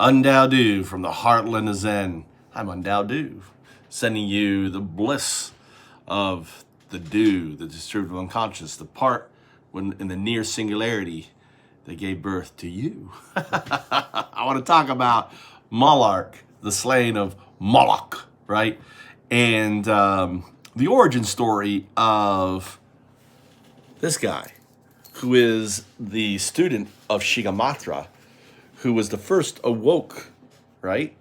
UnDaoDu from the heartland of Zen. I'm UnDaoDu, sending you the bliss of the do, the distributive unconscious, the part when in the near singularity that gave birth to you. I want to talk about Moloch, the slaying of Moloch, right? And the origin story of this guy, who is the student of Shigamatra, who was the first awoke, right,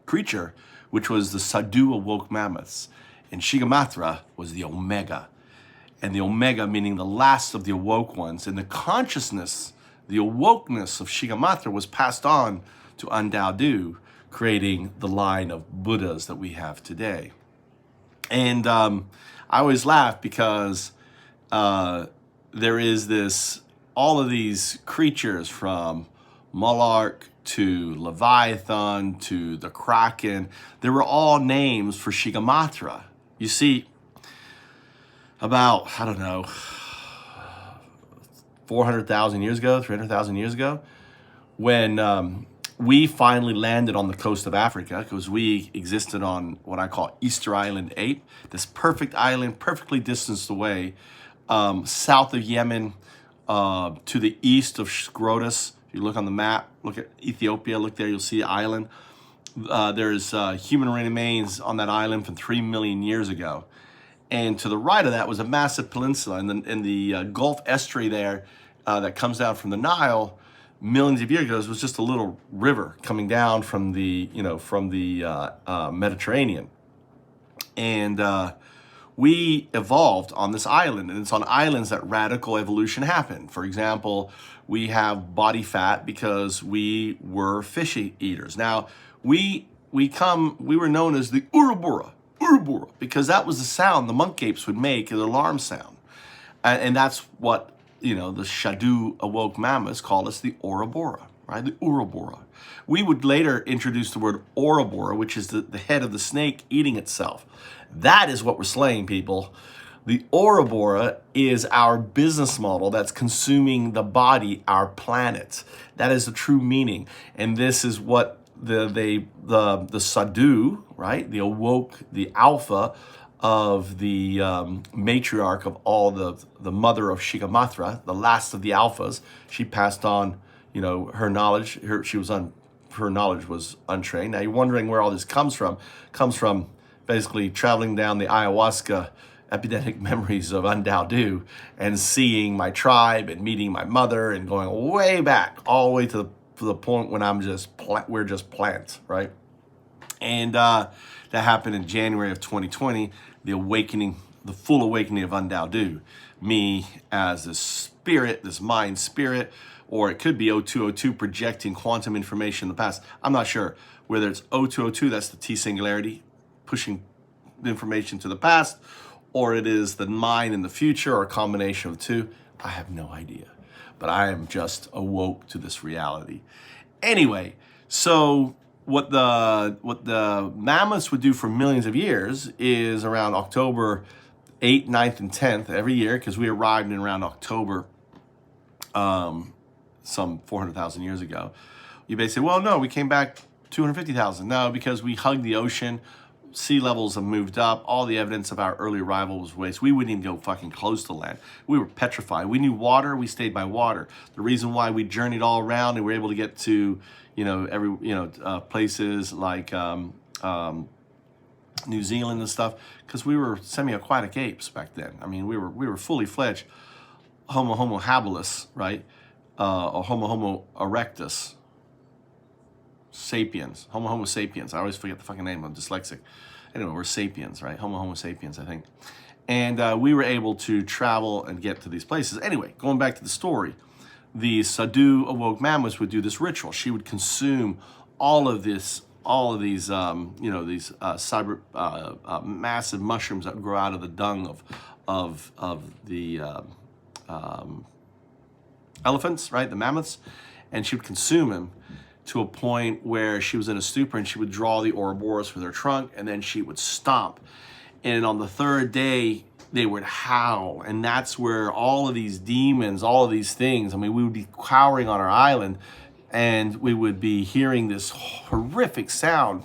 creature, which was the Sahdu Awoke Mammoths. And Shigamatra was the Omega. And the Omega meaning the last of the awoke ones. And the consciousness, the awokeness of Shigamatra was passed on to UnDaoDu, creating the line of Buddhas that we have today. And I always laugh because there is this, all of these creatures from Moloch to Leviathan to the Kraken, they were all names for Shigamatra. You see, about, I don't know, 400,000 years ago, 300,000 years ago, when we finally landed on the coast of Africa, because we existed on what I call Easter Island 8, this perfect island, perfectly distanced away, south of Yemen, to the east of Scrotus. If you look on the map, look at Ethiopia, look there, you'll see an island. There's human remains on that island from 3 million years ago. And to the right of that was a massive peninsula in the Gulf estuary there that comes down from the Nile. Millions of years ago, it was just a little river coming down from the, Mediterranean. And we evolved on this island, and it's on islands that radical evolution happened. For example, we have body fat because we were fish eaters. Now, we were known as the urobora, because that was the sound the monk apes would make, an alarm sound. And that's what, the Sahdu Awoke Mammoths call us the urobora, right? The urobora. We would later introduce the word urobora, which is the head of the snake eating itself. That is what we're slaying, people. The urobora is our business model that's consuming the body, our planet. That is the true meaning. And this is what the Sahdu, right? The awoke, the alpha of the matriarch of all the mother of Shigamatra, the last of the alphas. She passed on, her knowledge. Her knowledge was untrained. Now you're wondering where all this comes from. Comes from basically traveling down the ayahuasca epidemic memories of UnDaoDu and seeing my tribe and meeting my mother and going way back, all the way to the point when we're just plants, right? And that happened in January of 2020, the full awakening of UnDaoDu. Me as this spirit, this mind spirit, or it could be O202 projecting quantum information in the past. I'm not sure whether it's O202, that's the T singularity, pushing the information to the past, or it is the mind in the future, or a combination of the two. I have no idea, but I am just awoke to this reality. Anyway, so what the mammoths would do for millions of years is around October 8th, 9th, and 10th every year, because we arrived in around October, some 400,000 years ago. You may say, well, no, we came back 250,000. No, because we hugged the ocean. Sea levels have moved up. All the evidence of our early arrival was waste. We wouldn't even go fucking close to land. We were petrified. We knew water. We stayed by water. The reason why we journeyed all around and were able to get to, places like New Zealand and stuff, because we were semi-aquatic apes back then. I mean, we were fully fledged Homo habilis, right? Or Homo erectus. Sapiens, Homo sapiens. I always forget the fucking name. I'm dyslexic. Anyway, we're sapiens, right? Homo sapiens, I think. And we were able to travel and get to these places. Anyway, going back to the story, the Sahdu Awoke Mammoths would do this ritual. She would consume all of these massive mushrooms that grow out of the dung of the elephants, right? The mammoths, and she would consume them to a point where she was in a stupor, and she would draw the Ouroboros with her trunk, and then she would stomp. And on the third day, they would howl. And that's where all of these demons, all of these things, I mean, we would be cowering on our island, and we would be hearing this horrific sound,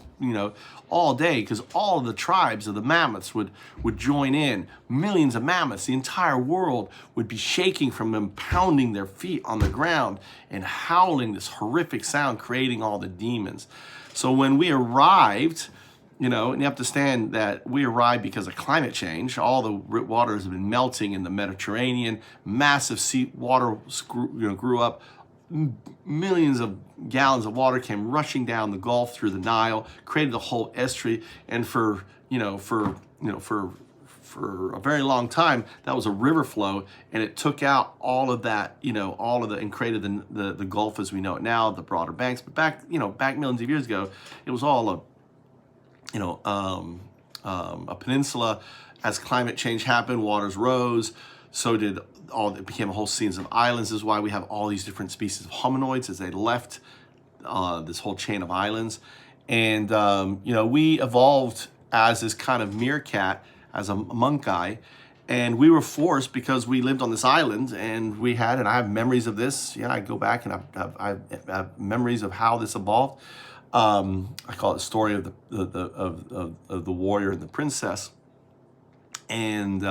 all day, because all of the tribes of the mammoths would join in. Millions of mammoths, the entire world would be shaking from them pounding their feet on the ground and howling this horrific sound, creating all the demons. So when we arrived, and you have to understand that we arrived because of climate change. All the waters have been melting in the Mediterranean. Massive sea water grew up. Millions of gallons of water came rushing down the Gulf through the Nile, created a whole estuary, and for a very long time that was a river flow, and it took out all of that, and created the Gulf as we know it now, the broader banks. But back millions of years ago, it was all a peninsula. As climate change happened, waters rose, so did it became a whole series of islands. This is why we have all these different species of hominoids as they left this whole chain of islands. And we evolved as this kind of meerkat, as a monki, and we were forced because we lived on this island, and I have memories of this. I go back and I have memories of how this evolved. I call it the story of the warrior and the princess, and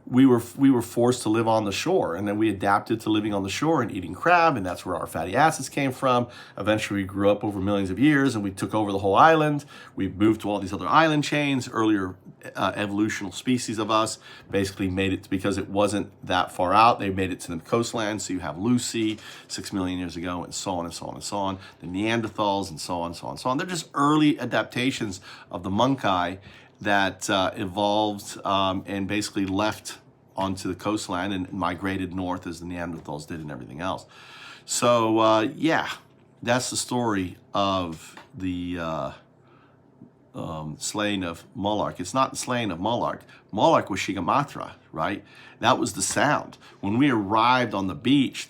we were forced to live on the shore, and then we adapted to living on the shore and eating crab, and that's where our fatty acids came from. Eventually, we grew up over millions of years, and we took over the whole island. We moved to all these other island chains. Earlier evolutional species of us basically made it, because it wasn't that far out, they made it to the coastline. So you have Lucy 6 million years ago, and so on and so on and so on. The Neanderthals, and so on, so on, so on. They're just early adaptations of the monki that evolved and basically left onto the coastline and migrated north as the Neanderthals did and everything else. So that's the story of the slaying of Moloch. It's not the slaying of Moloch. Moloch was Shigamatra, right? That was the sound. When we arrived on the beach,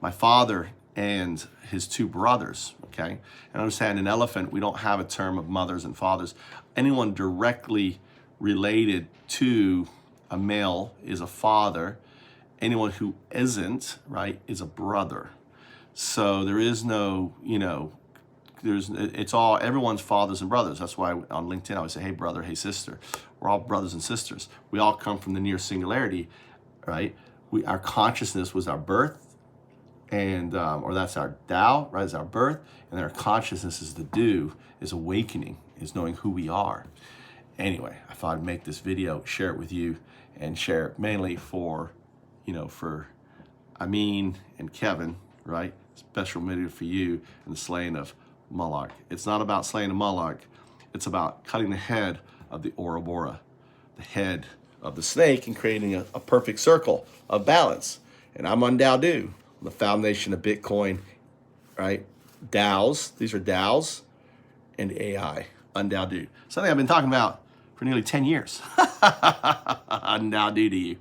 my father and his 2 brothers, okay? And understand, an elephant, we don't have a term of mothers and fathers. Anyone directly related to a male is a father. Anyone who isn't, right, is a brother. So there is no, it's all, everyone's fathers and brothers. That's why on LinkedIn I always say, hey brother, hey sister. We're all brothers and sisters. We all come from the near singularity, right? Our consciousness was our birth, and or that's our Tao, right? Is our birth, and then our consciousness is the Do, is awakening, is knowing who we are. Anyway, I thought I'd make this video, share it with you, and share it mainly for, for Amin and Kevin, right? Special video for you in the slaying of Moloch. It's not about slaying a Moloch. It's about cutting the head of the urobora, the head of the snake, and creating a perfect circle of balance. And I'm UnDaoDu, the foundation of Bitcoin, right? DAOs, these are DAOs, and AI, UnDaoDu. Something I've been talking about for nearly 10 years. UnDaoDu to you.